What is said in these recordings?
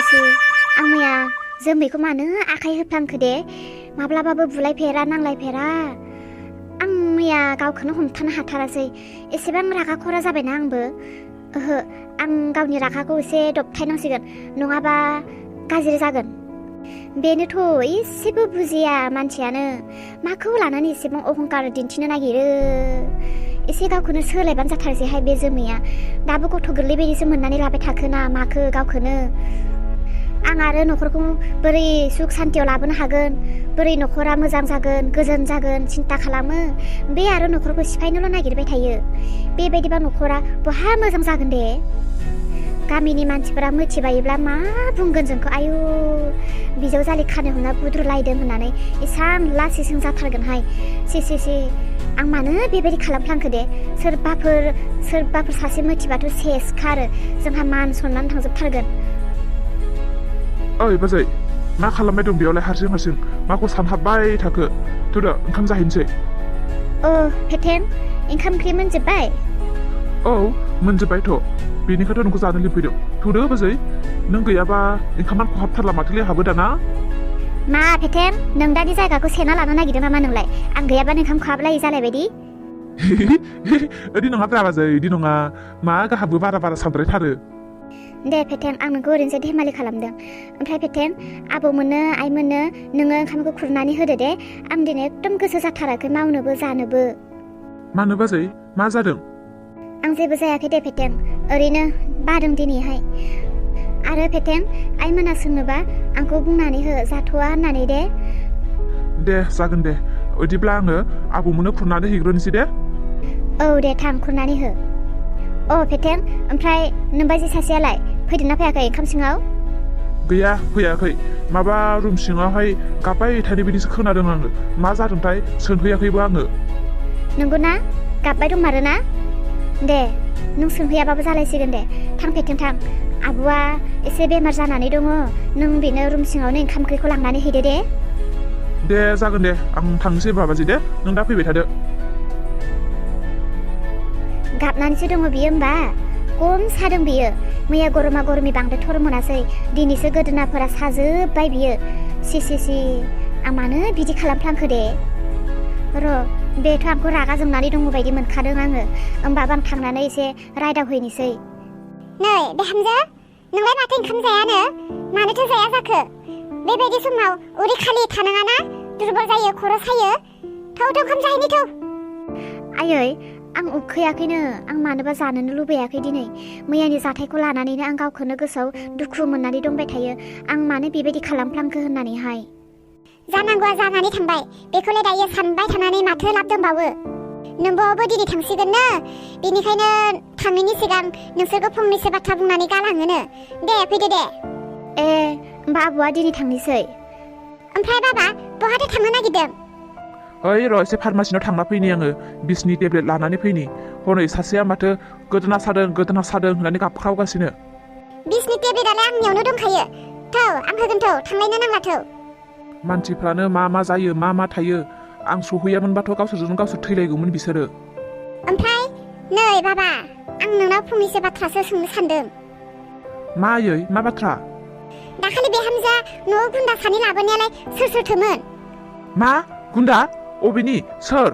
सि आं मैया जोमैखौ मानो आखाइ होफ्लांखो दे माब्लाबाबो बुलायफेरा नांलायफेरा आं मैया गावखौनो हमथानो हाथारासै एसेबां रागा खरा जाबायना आंबो ओहो आं गावनि रागाखौ एसे दबथायनांसिगोन नङाबा गाज्रि जागोन बेनोथ' एसेबो बुजिया मानसियानो माखौ लानानै एसेबां अहंकार दिन्थिनो नागिरो एसे गावखौनो सोलायबानो जाथारसैहाय बे जोमैया दाबो गथ' गोरलै बायदिसो मोननानै लाबाय थाखोना माखो गावखौनो आं आरो न'खरखौ बोरै सुख सान्तियाव लाबोनो हागोन बोरै न'खरा मोजां जागोन गोजोन जागोन सिन्ता खालामो बे आरो न'खरखौ सिफायनोल' नागिरबाय थायो बेबायदिबा न'खरा बहा मोजां जागोन दे गामिनि मानसिफोरा मिथिबायोब्ला मा बुंगोन जोंखौ आयु बिजावजालि खानो हमना बुद्रुलायदों होननानै एसां लासिं जाथारगोनहाय सि आं मानो बेबायदि खालामफ्लांखो दे सोरबाफोर सासे मिथिबाथ' सेस खारो जोंहा मान सनमान थांजोबथारगोन ओइ बाजै मा खालामबाय दं बेयावलाय हारसिं माखौ सानहाबबाय थाखो थुदो ओंखाम जाहैनोसै फेथेन ओंखाम ओंख्रि मोनजोब्बाय औ मोनजोब्बायथ' बेनिखायथ' नोंखौ जानो लिंफैदों थुदो बाजै नों गैयाबा ओंखामा खहाबथारला माथोलै हाबो दाना मा फेथेन नों दानि जायगाखौ सेना लानो नागिरदों नामा नोंलाय आं गैयाबा ओंखाम खहाबलायै जालायबायदि इदि नङा बाजै इदि नङा मा गाहाबो बारा सानद्रायथारो दे फेथेन आं नोंखौ ओरैनोसो धेमालि खालामदों ओमफ्राय फेथेन आबौमोननो आइमोननो नोङो ओंखामखौ खुरनानै होदो दे आं दिनै एकदम गोसो जाथाराखै मावनोबो जानोबो मानो बाजै मा जादों आं जेबो जायाखै दे फेथेन ओरैनो बादों दिनैहाय आरो फेथेन आइमोना सोंनोबा आंखौ बुंनानै हो जाथ'वा होननानै दे जागोन दे बिदिब्ला आङो आबौमोननो खुरनानै हैग्रोनोसै दे औ दे थां खुरनानै हो फेथेन ओमफ्राय नोंबाजै सासेयालाय फैदोंना फैयाखै ओंखाम सिङाव गैया फैयाखै माबा रुम सिङावहाय गाबबाय थानाय बायदिसो खोनादों आङो मा जादोंथाय सोंहैयाखैबो आङो नंगौना गाबबाय दंमारोना दे नों सोंहैयाबाबो जालायसिगोन दे थां फेथेन थां आब'आ एसे बेमार जानानै दङ नों बेनो रुम सिङावनो ओंखाम ओंख्रिखौ लांनानै हैदो दे जागोन दे आं थांनोसै बाबाजै दे नों दा फैबाय थादो गाबनानैसो दङ बियो होमबा खम सादों बियो मैया गरमा गरमि बांद्राय थर मोनासै दिनैसो गोदोनाफोरा साजोब्बाय बियो सि आं मानो बिदि खालामफ्लांखो दे र' बेथ' आंखौ रागा जोंनानै दङ बायदि मोनखादों आङो होमबाबो आं थांनानै एसे रायदावहैनोसै नै बिहामजो नोंलाय माथो ओंखाम जायानो मानोथो जाया जाखो बेबायदि समाव उदै खालि थानाङाना दुरबल जायो खर' सायो थौ ओंखाम जाहैनि थौ आयै आं उखैयाखैनो आं मानोबा जानोनो लुबैयाखै दिनै मैयानि जाथायखौ लानानैनो आं गावखौनो गोसोआव दुखु मोननानै दंबाय थायो आं मानो बेबायदि खालामफ्लांखो होननानैहाय जानांगौआ जानानै थांबाय बेखौलाय दायो सानबाय थानानै माथो लाब दंबावो नोंबोबो दिनै थांसिगोननो बेनिखायनो थांनायनि सिगां नोंसोरखौ फंनैसो बाथ्रा बुंनानै गालाङोनो दे फैदो दे होमबा आबौआ दिनै थांनोसै ओमफ्राय बाबा बहाथो थांनो नागिरदों ओइ र' एसे फार्मासिनाव थांना फैनि आङो बिसनि टेब्लेट लानानै फैनि हनै सासेया माथो गोदोना सादों होननानै गाबख्रावगासिनो बिसनि टेब्लेटआलाय आंनियावनो दंखायो थौ आं होगोन थौ थांलायनो नांला थौ मानसिफ्रानो मा जायो मा थायो आं सहैयामोनबाथ' गावसोर थैलायगौमोन बिसोरो ओमफ्राय नै बाबा आं नोंनाव फंनैसो बाथ्रासो सोंनो सानदों मा आयै मा बाथ्रा दाखालि बिहामजोआ न'आव गुन्दा सानै लाबोनायालाय सोरथोमोन मा गुन्दा अबेनि सोर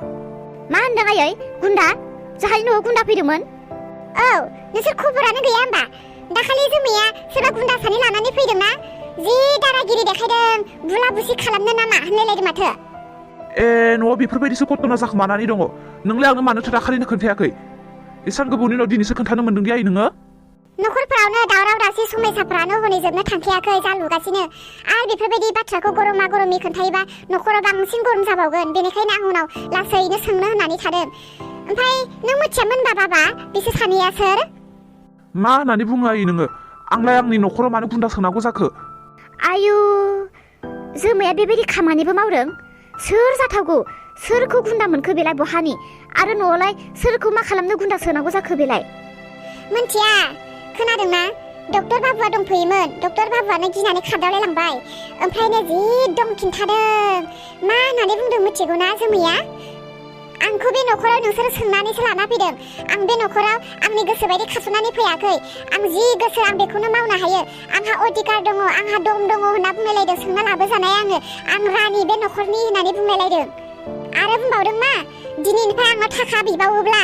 मा होनदों आयै गुन्दा जाहानि न'आव गुन्दा फैदोंमोन औ नोंसोर खबरानो गैया होमबा दाखालि जोमैया सोरबा गुन्दा सानै लानानै फैदोंना जि दारागिरि देखायदों बुला बुसि खालामनो नामा होनलायलायदों माथो न'आव बेफोरबायदिसो घटना जाखोमानानै दङ नोंलाय आंनो मानोथो दाखालिनो खोन्थायाखै एसां गोबावनि उनाव दिनैसो खोन्थानो मोनदों दे आइ नोङो न'खरफोरावनो दावराव दावसि समयसाफोरानो हनै जोबनो थांखायाखै जालुगासिनो आरो बेफोरबायदि बाथ्राखौ गरमा गरमि खोन्थायोबा न'खराव बांसिन गरम जाबावगोन बेनिखायनो आं उनाव लासैनो सोंनो होननानै थादों ओमफ्राय नों मिथियामोनबा बाबा बिसोर सानैया सोर मा होननानै बुङो आइ नोङो आंलाय आंनि न'खराव मानो गुन्दा सोनांगौ जाखो आयु जोमैया बेबायदि खामानिबो मावदों सोर जाथावगौ सोरखौ गुन्दा मोनखो बेलाय बहानि आरो न'आवलाय सोरखौ मा खालामनो गुन्दा सोनांगौ जाखो बेलाय मिन्थिया खोनादोंना डक्टर बाबुआ दंफैयोमोन डक्टर बाबुआनो गिनानै खारदावलाय लांबाय ओमफ्रायनो जि दम खिन्थादों मा होननानै बुंदों मिथिगौना जोमैया आंखौ बे न'खराव नोंसोर सोंनानैसो लाना फैदों आं बे न'खराव आंनि गोसो बायदि खारस'नानै फैयाखै आं जि गोसो आं बेखौनो मावनो हायो आंहा अधिकार दङ आंहा दम दङ होनना बुंलायलायदों सोंना लाबोजानाय आं रानि बे न'खरनि होननानै बुंलायलायदों आरो बुंबावदों मा दिनैनिफ्राय आंनाव थाखा बिबावोब्ला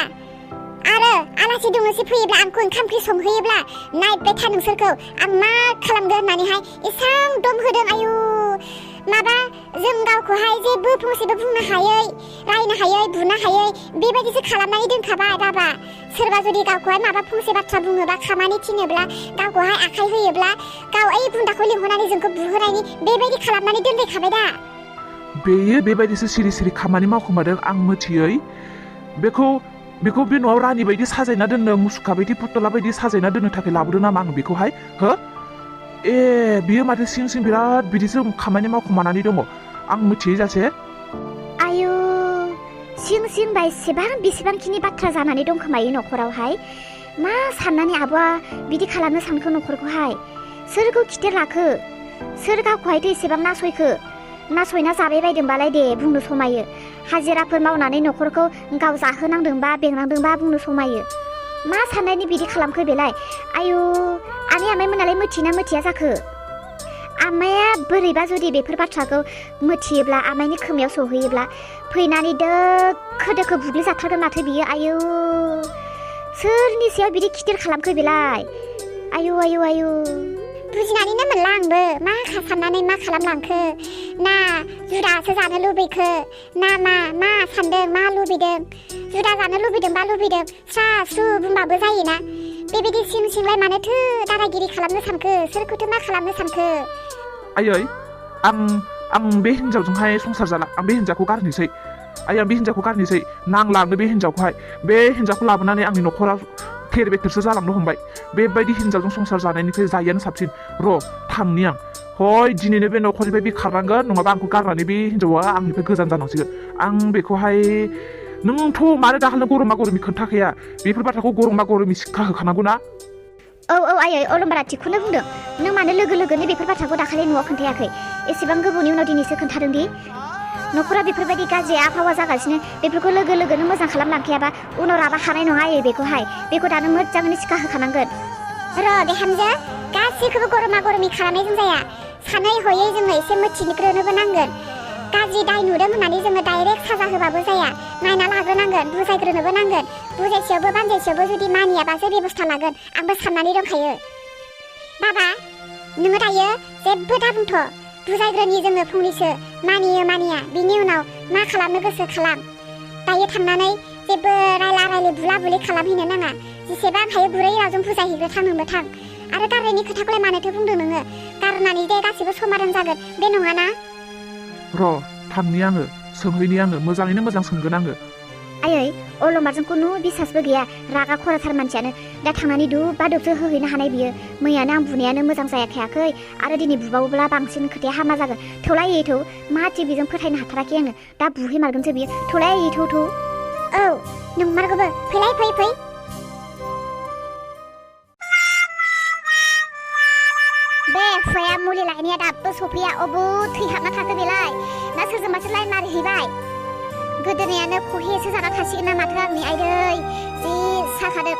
आरो आलासि दुमसि फैयोब्ला आंखौ ओंखाम ओंख्रि संहोयोब्ला नायबाय था नोंसोरखौ आं मा खालामगोन होननानैहाय एसां दम होदों आयु माबा जों गावखौहाय जेबो फंसेबो बुंनो हायै रायनो हायै बुनो हायै बेबायदिसो खालामनानै दोनखाबाय बाबा सोरबा जुदि गावखौहाय माबा फंसे बाथ्रा बुङोबा खामानि थिनोब्ला गावखौहाय आखाइ होयोब्ला गाव ओइ बुन्दाखौ लिंहरनानै जोंखौ बुहोनायनि बेबायदि खालामनानै दोनफैखाबाय दा बेयो बेबायदिसो सिरि सिरि खामानि मावखोमादों आं मिथियै बेखौ बे न'आव रानि बायदि साजायना दोननो मुसुखा बायदि पुतला बायदि साजायना दोननो थाखाय लाबोदों नामा आं बेखौहाय हो बियो माथो सिं सिं बिराद बिदिसो खामानि मावखोमानानै दङ आं मिथियै जासे आयु सिं सिं बेसेबांखिनि बाथ्रा जानानै दंखोमायो न'खरावहाय मा साननानै आब'आ बिदि खालामनो सानखो न'खरखौहाय सोरखौ खिथेर लाखो सोर गावखौहायथ' एसेबां नासयना जाबाय बायदोंबालाय दे बुंनो समायो हाजिराफोर मावनानै न'खरखौ गाव जाहोनांदोंबा बेंनांदोंबा बुंनो समायो मा साननायनि बिदि खालामखो बेलाय आयु आमाय मोनालाय मिथिना मिथिया जाखो आमाया बोरैबा जुदि बेफोर बाथ्राखौ मिथियोब्ला आमायनि खोमायाव सहैयोब्ला फैनानै दोखो बुग्लिजाथारगोन माथो बियो आयु सोरनि सायाव बिदि खिथिर खालामखो बेलाय आयु बुजिनानैनो मोनला आंबो मा साननानै मा खालामलांखो ना जुदासो जानो लुबैखो ना मा सानदों मा लुबैदों जुदा जानो लुबैदोंबा लुबैदों स्रा स्रु बुंबाबो जायोना बेबायदि सिं सिंलाय मानोथो दादागिरि खालामनो सानखो सोरखौथो मा खालामनो सानखो आयै आं बे हिनजावजोंहाय संसार जाला आं बे हिनजावखौ गारनोसै आं बे हिनजावखौ गारनोसै नांलांनो बे हिनजावखौ लाबोनानै आंनि न'खराव फेर बेथेरसो जालांनो हमबाय बेबायदि हिनजावजों संसार जानायनिफ्राय जायैयानो साबसिन र' थांनि आं हय दिनैनो बे न'खरनिफ्राय बे खारनांगोन नङाबा आंखौ गारनानै बे हिनजावा आंनिफ्राय गोजान जानांसिगोन आं बेखौहाय नोंथ' मानो दाखालिनो गरमा गरमि खोन्थाखाया बेफोर बाथ्राखौ गरमा गरमि सिक्का होखानांगौ ना औ आयै अलम्बारा थिगखौनो बुंदों नों मानो लोगोनो बेफोर बाथ्राखौ दाखालि न'आव खोन्थायाखै एसेबां गोबावनि उनाव दिनैसो खोन्थादों दि न'खरा बेफोरबायदि गाज्रि आबहावा जागासिनो बेफोरखौ लोगोनो मोजां खालामलांखायाबा उनाव रागा हानाय नङा आयै बेखौ दानो मोजाङैनो सिखा होखानांगोन र' बिहामजो गासैखौबो गरमा गरमि खालामनायजों जाया सानै हयै जोङो एसे मिथिग्रोनोबो नांगोन गाज्रि दाय नुदों होननानै जोङो डाइरेक्ट साजा होबाबो जाया नायना लाग्रोनांगोन बुजायग्रोनोबो नांगोन बुजायसेयावबो बानजायसेयावबो जुदि मानियाबासो बेबस्था लागोन आंबो साननानै दंखायो बाबा नोङो दायो जेबो दाबुंथ' बुजायग्रोनि जोङो फंनैसो मानिया बिनि उनाव मा खालामनो गोसो खालाम दायो थांनानै जेबो रायला बुला बुलि खालामहैनो नाङा जेसेबां हायो गुरै रावजों बुजायहैग्रोथां नोंबो थां आरो गारनायनि खोथाखौलाय मानोथो बुंदों नोङो गारनानै दे गासिबो समाधान जागोन बे नङाना र' थांनि आङो सोंहैनि आङो मोजाङैनो मोजां सोंगोन आङो आयै अलम्बारजों खुनु बिसासबो गैया रागा खराथार मानसियानो दा थांनानै दुबसो होहैनो हानाय बियो मैयानो आं बुनायानो मोजां जायाखै आरो दिनै बुबावोब्ला बांसिन खोथाया हामा जागोन थौलाय थौ मा टिभिजों फोथायनो हाथाराखै आङो दा बुहैमारगोनसो बियो थौलाय थौ औ नोंमारगौबो फैलाय फै बे फुया मुलि लायनाया दाबो सफैया अबो थैहाबना थाखो बेलाय ना सोरजोंबासो लाइन मारिहैबाय गोदोनायानो खहेसो जाना थासिगोन ना माथो आंनि आयै जि साखादों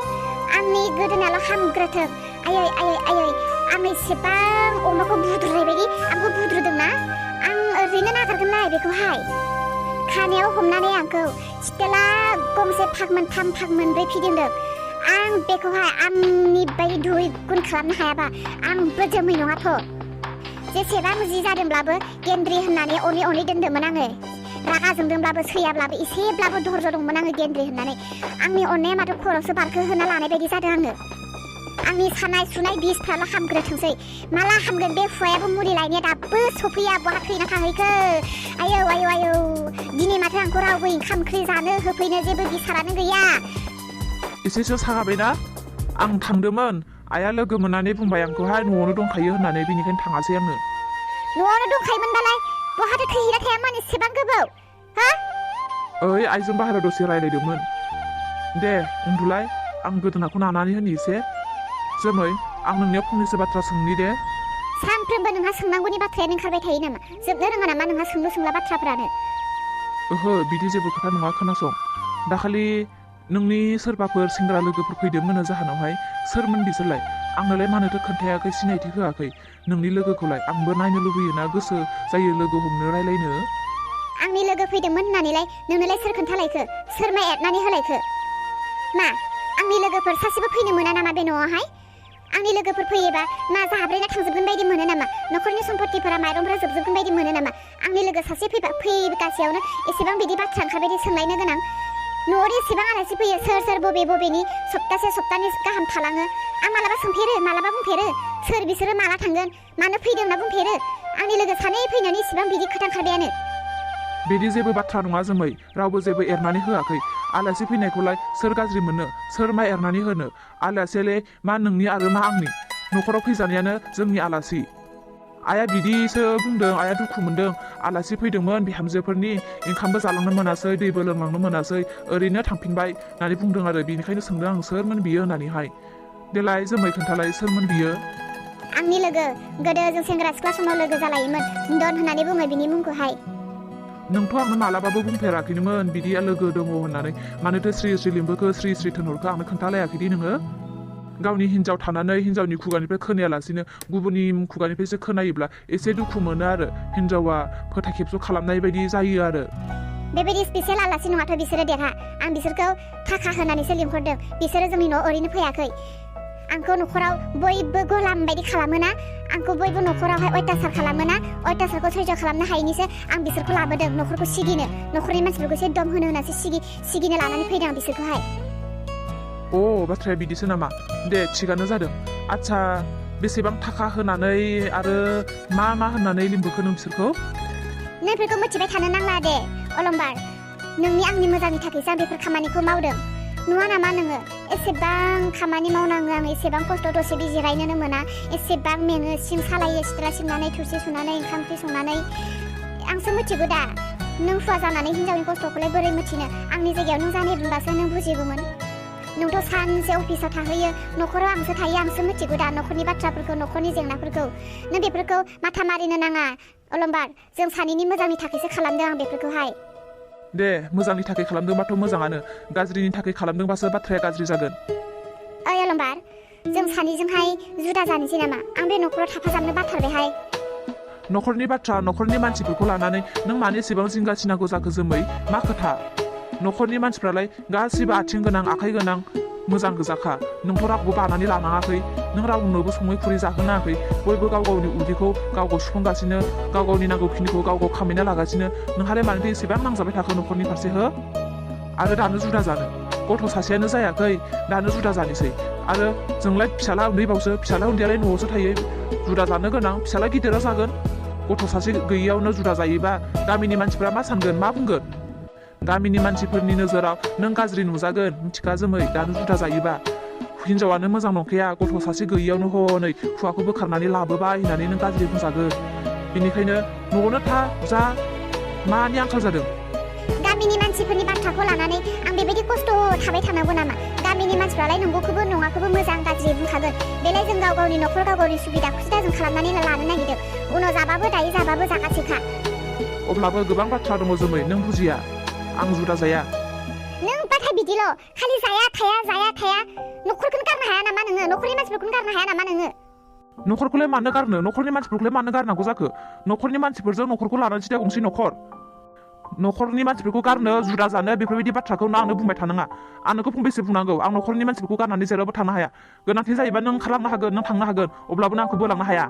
आंनि गोदोनायाल' हामग्रोथों आयै आं एसेबां अमाखौ बुद्रुनाय बायदि आंबो बुद्रुदोंना आं ओरैनो नागारगोनलाय बेखौहाय खानायाव हमनानै आंखौ सिथेला गंसे फाग मोनथाम फाग मोनब्रै फिदिंदों आं बेखौहाय आंनि बायदि दुइ गुन खालामनो हायाबा आंबो जोमै नङाथ' जेसेबां जि जादोंब्लाबो गेन्द्रि होननानै अनै दोन्दोंमोन आङो रागा जोंदोंब्लाबो सैयाब्लाबो एसेब्लाबो धर्ज दंमोन आङो गेन्द्रि होननानै आंनि अननाया माथो खर'सो बारखोहोना लानाय बायदि जादों आङो आंनि सानाय सुनाय बिसफ्राल' हामग्रोथोंसै माला हामगोन बे फुवायाबो मुलि लायनाया दाबो सफैया बहा थैना थाहैखो आयौ दिनै माथो आंखौ रावबो ओंखाम ओंख्रि जानो होफैनो जेबो बिसारानो गैया एसेसो सागाबायना आं थांदोंमोन आइया लोगो मोननानै बुंबाय आंखौहाय न'आवनो दंखायो होननानै बेनिखायनो थाङासै आङो न'आवनो दंखायोमोन दालाय बहाथो थैहैना थायामोन एसेबां गोबाव हा ओइ आइजों बाहेरायाव दसे रायलायदोंमोन दे उन्दुलाय आं गोदोनाखौ नानानै होनि एसे जोमै आं नोंनियाव फंनैसो बाथ्रा सोंनि दे सानफ्रोमबो नोंहा सोंनांगौनि बाथ्रायानो ओंखारबाय थायो नामा जोबनो रोङा नामा नोंहा सोंलु सोंला बाथ्राफोरानो ओहो बिदि जेबो खोथा नङा खोनासं दाखालि नोंनि सोरबाफोर सेंग्रा लोगोफोर फैदोंमोन जाहोनावहाय सोरमोन बिसोरलाय आंनोलाय मानोथो खोन्थायाखै सिनायथि होआखै नोंनि लोगोखौलाय आंबो नायनो लुबैयोना गोसो जायो लोगो हमनो रायलायनो आंनि लोगो फैदोंमोन होननानैलाय नोंनोलाय सोर खोन्थालायखो सोर मा एरनानै होलायखो मा आंनि लोगोफोर सासेबो फैनो मोना नामा बे न'आवहाय आंनि लोगोफोर फैयोबा मा जाहाब्रैना थांजोबगोन बायदि मोनो नामा न'खरनि सम्पत्तिफोरा माइरंफोरा जोबजोबगोन बायदि मोनो नामा आंनि लोगो सासे फैगासेयावनो एसेबां बिदि बाथ्रा ओंखारबायदि सोंलायनो गोनां न'आव एसेबां आलासि फैयो सोर बबेनि सप्तानै गाहाम थालाङो आं मालाबा सोंफेरो मालाबा बुंफेरो सोर बिसोरो माला थांगोन मानो फैदों होनना बुंफेरो आंनि लोगो सानै फैनानै एसेबां बिदि खोथा ओंखारबायानो बिदि जेबो बाथ्रा नङा जोमै रावबो जेबो एरनानै होआखै आलासि फैनायखौलाय सोर गाज्रि मोनो सोर मा एरनानै होनो आलासियालाय मा नोंनि आरो मा आंनि न'खराव फैजानायानो जोंनि आलासि आइया बिदिसो बुंदों आइया दुखु मोनदों आलासि फैदोंमोन बिहामजोफोरनि ओंखामबो जालांनो मोनासै दैबो लोंलांनो मोनासै ओरैनो थांफिनबाय होननानै बुंदों आरो बेनिखायनो सोंदों आं सोरमोन बियो होननानैहाय देलाय जोमै खोन्थालाय सोरमोन बियो आंनि लोगो गोदो जों सेंग्रा सिख्ला समाव लोगो जालायोमोन दन होननानै बुङो बिनि मुंखौहाय नोंथ' आंनो मालाबाबो बुंफेराखैनोमोन बिदिया लोगो दङ होननानै मानोथो स्रि लिंबोखो स्रि थोनहरखो आंनो खोन्थालायाखैदि नोङो गावनि हिन्जाव थानानै हिन्जावनि खुगानिफ्राय खोनायालासिनो गुबुननि खुगानिफ्रायसो खोनायोब्ला एसे दुखु मोनो आरो हिन्जावा फोथाय खेबस' खालामनाय बायदि जायो आरो बेबायदि स्पेसियेल आलासि नङाथ' बिसोरो देरहा आं बिसोरखौ थाखा होनानैसो लिंहरदों बिसोरो जोंनि न'आव ओरैनो फैयाखै आंखौ न'खराव बयबो गलाम बायदि खालामोना आंखौ बयबो न'खरावहाय अयथासार खालामोना अयथासारखौ सैज' खालामनो हायैनिसो आं बिसोरखौ लाबोदों न'खरखौ सिगिनो न'खरनि मानसिफोरखौ एसे दम होनो होननासो सिगिनो लानानै फैदों आं बिसोरखौहाय बाथ्राया बिदिसो नामा दे थिगानो जादों आच्छा बेसेबां थाखा होनानै आरो मा होननानै लिंबोखो नों बिसोरखौ नोंफोरखौ मिथिबाय थानो नांला दे अलंबार नोंनि आंनि मोजांनि थाखायसो आं बेफोर खामानिखौ मावदों नुवा नामा नोङो एसेबां खामानि मावनाङो आं एसेबां खस्थ' दसे जिरायनोनो मोना एसेबां मेङो सिं सालायो सिथ्ला सिबनानै थोरसि सुनानै ओंखाम ओंख्रि संनानै आंसो मिथिगौ दा नों हुवा जानानै हिन्जावनि खस्थ'खौलाय बोरै मिथिनो आंनि जायगायाव नों जानो रोंबासो नों बुजिगौमोन नोंथ' सानसे अफिसाव थाहैयो न'खराव आंसो थायो आंसो मिथिगौ दा न'खरनि बाथ्राफोरखौ न'खरनि जेंनाफोरखौ नों बेफोरखौ माथा मारिनो नाङा अलंबार जों सानैनि मोजांनि थाखायसो खालामदों आं बेफोरखौहाय दे मोजांनि थाखाय खालामदोंबाथ' मोजाङानो गाज्रिनि थाखाय खालामदोंबासो बाथ्राया गाज्रि जागोन ओइ अलंबार जों सानैजोंहाय जुदा जानोसै नामा आं बे न'खराव थाफाजाबनो बाथारबायहाय न'खरनि बाथ्रा न'खरनि मानसिफोरखौ लानानै नों मानो एसेबां जिंगासिनांगौ जाखो जोमै मा खोथा न'खरनि मानसिफ्रालाय गासिबो आथिं गोनां आखाइ गोनां मोजां गोजाखा नोंथ' रावखौबो बानानै लानाङाखै नों रावनोबो सङै खुरै जाहोनाङाखै बयबो गाव गावनि उदैखौ गाव सुफुंगासिनो गाव गावनि नांगौखिनिखौ गाव खामायना लागासिनो नोंहालाय मानोथो एसेबां नांजाबाय थाखो न'खरनि फारसे हो आरो दानो जुदा जानो गथ' सासेयानो जायाखै दानो जुदा जानोसै आरो जोंलाय फिसाला उन्दैबावसो फिसाला उन्दैयालाय न'आवसो थायो जुदा जानो गोनां फिसाला गिदिरा जागोन गथ' सासे गैयियावनो जुदा जायोबा गामिनि मानसिफ्रा मा सानगोन मा बुंगोन गामिनि मानसिफोरनि नोजोराव नों गाज्रि नुजागोन मिथिखा जोमै दानो जुदा जायोबा हिन्जावानो मोजां नंखाया गथ' सासे गैयियावनो हनै हौवाखौ बोखारनानै लाबोबाय होननानै नों गाज्रि बुंजागोन बेनिखायनो न'आवनो था जा मानि आंखाल जादों गामिनि मानसिफोरनि बाथ्राखौ लानानै आं बेबायदि खस्थ' थाबाय थानांगौ नामा गामिनि मानसिफ्रालाय नंगौखौबो नङाखौबो मोजां गाज्रि बुंखागोन बेलाय जों गाव गावनि न'खर गाव गावनि सुबिदाखौसो दा जों खालामनानै लानो नागिरदों उनाव जाबाबो दायो जाबाबो जागासैखा अब्लाबो गोबां बाथ्रा दङ जोमै नों बुजिया आं जुदा जाया नों बाथाय बिदिल' खालि जाया थाया न'खरखौनो गारनो हाया नामा नोङो न'खरनि मानसिफोरखौनो गारनो हाया नामा नोङो न'खरखौलाय मानो गारनो न'खरनि मानसिफोरखौलाय मानो गारनांगौ जाखो न'खरनि मानसिफोरजों न'खरखौ लानानैसो दा गंसे न'खरनि मानसिफोरखौ गारनो जुदा जानो बेफोरबायदि बाथ्राखौ आंनो बुंबाय थानाङा आं नोंखौ फंबेसे बुंनांगौ आं न'खरनि मानसिफोरखौ गारनानै जेरावबो थानो हाया गोनांथि जायोबा नों खालामनो हागोन नों थांनो हागोन अब्लाबो नों आंखौ बोलांनो हाया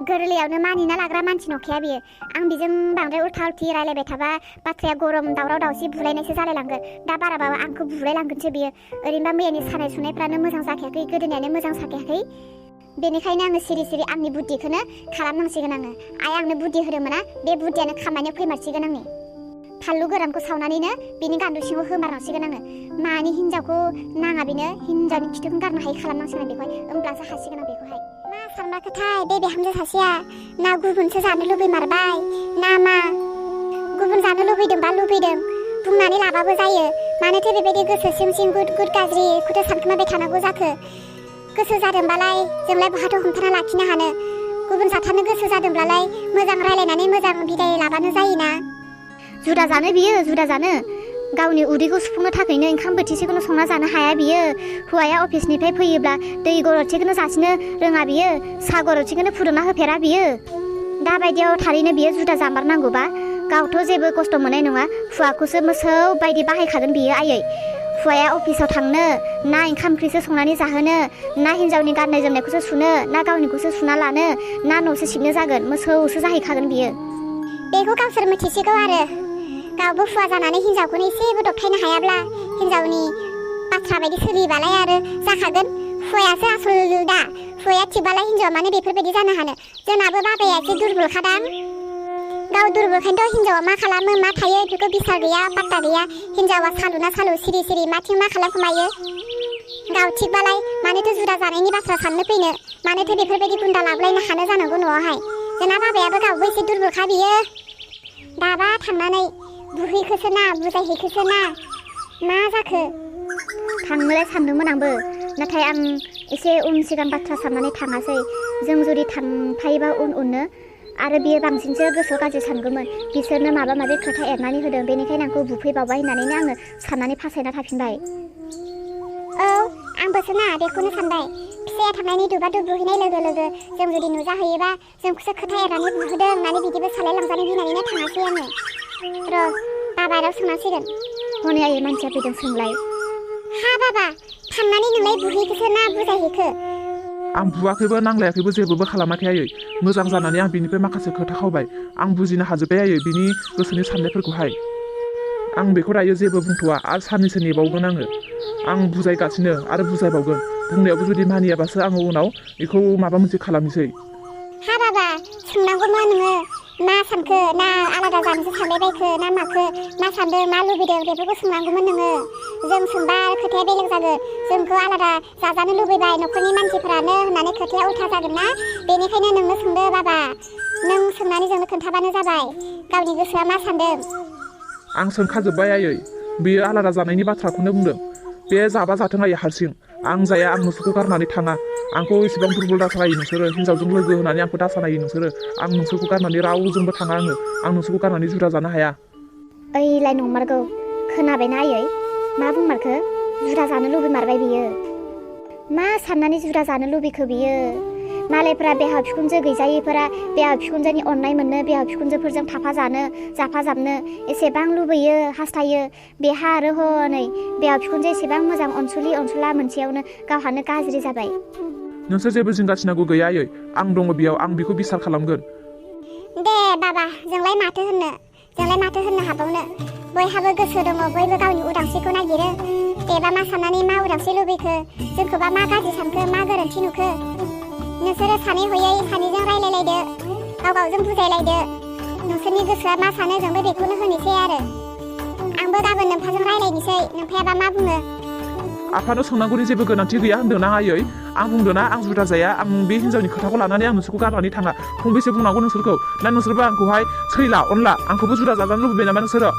गोरलैयावनो मानिना लाग्रा मानसि नंखाया बियो आं बेजों बांद्राय उल्था उल्थि रायलायबाय थाबा बाथ्राया गरम दावराव दावसि बुलायनायसो जालायलांगोन दा बाराबाबो आंखौ बुलायलांगोनसो बियो ओरैनोबा मैयानि सानाय सुनायफ्रानो मोजां जाखायाखै गोदोनियानो मोजां साखायाखै बेनिखायनो आङो सिरि आंनि बुद्धिखौनो खालामनांसिगोन आङो आइ आंनो बुद्धि होदोंमोन ना बे बुद्धियानो खामानियाव फैमारसिगोन आंनि फानलु गोरानखौ सावनानैनो बिनि गान्दु सिङाव होमारनांसिगोन आङो मानि हिन्जावखौ नाङा बेनो हिन्जावनि खिथुखौ गारनो हायि खालामनांसिगोन बेखौहाय होमब्लासो हासिगोन आं बेखौहाय मा सानबाखोथाय बे बिहामजो सासेया ना गुबुनसो जानो लुबैमारबाय ना मा गुबुन जानो लुबैदोंबा लुबैदों बुंनानै लाबाबो जायो मानोथो बेबायदि गोसो सिं गुद गाज्रिखौथ' सानखोमाबाय थानांगौ जाखो गोसो जादोंबालाय जोंलाय बहाथ' हमथाना लाखिनो हानो गुबुन जाथारनो गोसो जादोंब्लालाय मोजां रायलायनानै मोजां बिदाय लाबानो जायोना जुदा जानो बियो जुदा जानो गावनि उदैखौ सुफुंनो थाखायनो ओंखाम बोथिसेखौनो संना जानो हाया बियो हौवाया अफिसनिफ्राय फैयोब्ला दै गरदसेखौनो जासिनो रोङा बियो साहा गरदसेखौनो फुदुंना होफेरा बियो दाबायदियाव थारैनो बियो जुदा जामारनांगौबा गावथ' जेबो खस्थ' मोननाय नङा हौवाखौसो मोसौ बायदि बाहायखागोन बियो आयै हौवाया अफिसाव थांनो ना ओंखाम ओंख्रिसो संनानै जाहोनो ना हिन्जावनि गाननाय जोमनायखौसो सुनो ना गावनिखौसो सुना लानो ना न'सो सिबनो जागोन मोसौसो जाहैखागोन बियो बेखौ गावसोर मिथिसिगौ आरो गावबो हुवा जानानै हिन्जावखौनो एसेबो दबथायनो हायाब्ला हिन्जावनि बाथ्रा बायदि सोलिबालाय आरो जाखागोन हुवायासो आसल दा हुवाया थिगबालाय हिन्जावा मानो बेफोरबायदि जानो हानो जोंनाबो बाबाया एसे दुरबलखादां गाव दुरबलखायनोथ' हिन्जावा मा खालामो मा थायो बेफोरखौ बिसार गैया पात्ता गैया हिन्जावा सालुना सालु सिरि सिरि माथिं मा खालामखोमायो गाव थिगबालाय मानोथो जुदा जानायनि बाथ्रा साननो फैनो मानोथो बेफोरबायदि गुन्दा लाबोलायनो हानो जानांगौ न'आवहाय जोंना बाबायाबो गावबो एसे दुरबलखा बियो दाबा थांनानै बुहैखोसो ना बुजायहैखोसो ना मा जाखो थांनोलाय सानदोंमोन आंबो नाथाय आं एसे उन सिगां बाथ्रा साननानै थाङासै जों जुदि थांफायोबा उननो आरो बियो बांसिनसो गोसोआव गाज्रि सानगौमोन बिसोरनो माबा माबि खोथा एरनानै होदों बेनिखायनो आंखौ बुफैबावबाय होननानैनो आङो साननानै फासायना थाफिनबाय औ आंबोसो ना बेखौनो सानबाय फिसाया थांनायनि दुबा दुब बुहैनाय लोगो लोगो जों जुदि नुजाहैयोबा जोंखौसो खोथा एरनानै बुहोदों होननानै बिदिबो सालाय लांजानो गिनानैनो थाङासै आङो र' बाबानाव सोंनांसिगोन हनै आयै मानसिया फैदों सोंलाय हा बाबा थांनानै नोंलाय बुहैखोसो ना बुजायहैखो आं बुवाखैबो नांलायाखैबो जेबोबो खालामाखै आयै मोजां जानानै आं बिनिफ्राय माखासे खोथा खावबाय आं बुजिनो हाजोब्बाय आयै बिनि गोसोनि साननायफोरखौहाय आं बेखौ दायो जेबो बुंथ'वा आरो साननैसो नेबावगोन आं बुजायगासिनो आरो बुजायबावगोन बुंनायावबो जुदि मानियाबासो आङो उनाव बेखौ माबा मोनसे खालामनोसै हा बाबा सोंनांगौमोन नोङो मा सानखो ना आलादा जानोसो सानबाय बायखो ना माखो मा सानदों मा लुबैदों बेफोरखौ सोंनांगौमोन नोङो जों सोंबा खोथाया बेलेग जागोन जोंखौ आलादा जाजानो लुबैबाय न'खरनि मानसिफोरानो होननानै खोथाया उल्था जागोन ना बेनिखायनो नोंनो सोंदो बाबा नों सोंनानै जोंनो खोन्थाबानो जाबाय गावनि गोसोआ मा सानदों आं सोंखाजोब्बाय आयै बेयो आलादा जानायनि बाथ्राखौनो बुंदों बे जाबा जाथों आयै हारसिं आं जाया आं नोंसोरखौ गारनानै थाङा आंखौ इसेबां दुरबल दासानायो नोंसोरो हिन्जावजों लोगो होनानै आंखौ दासानायो नोंसोरो आं नोंसोरखौ गारनानै रावजोंबो थाङा आं नोंसोरखौ गारनानै जुदा जानो हाया ओइलाय नंमारगौ खोनाबायना आयै मा बुंमारखो जुदा जानो लुबैमारबाय बियो मा साननानै जुदा जानो लुबैखो बियो मालायफ्रा बिहाव बिखुनजो गैजायैफोरा बिहाव बिखुनजोनि अननाय मोननो बिहाव बिखुनजोफोरजों थाफाजानो जाफाजाबनो एसेबां लुबैयो हास्थायो बेहा आरो हनै बिहाव बिखुनजो एसेबां मोजां अनसुला मोनसेयावनो गावहानो गाज्रि जाबाय नोंसोर जेबो जिंगासिनांगौ गैया आयै आं दङ बेयाव आं बेखौ बिसार खालामगोन दे बाबा जोंलाय माथो होननो हाबावनो बयहाबो गोसो दङ बयबो गावनि उदांस्रिखौ नागिरो बेबा मा साननानै मा उदांस्रि लुबैखो जोंखौबा मा गाज्रि सानखो मा गोरोन्थि नुखो नोंसोरो सानै हयै सानैजों रायलायलायदो गावजों बुजायलायदो नोंसोरनि गोसोआ मा सानो जोंबो बेखौनो होनोसै आरो आंबो गाबोन नोंफाजों रायलायनोसै नोंफायाबा मा बुङो आफानो सोंनांगौनि जेबो गोनांथि गैया होनदोंना आयै आं बुंदोंना आं जुदा जाया आं बे हिन्जावनि खोथाखौ लानानै आं नोंसोरखौ गारनानै थाङा फंबेसे बुंनांगौ नोंसोरखौ ना नोंसोरबो आंखौहाय सैला अनला आंखौबो जुदा जाजानो लुबैबाय नामा नोंसोरो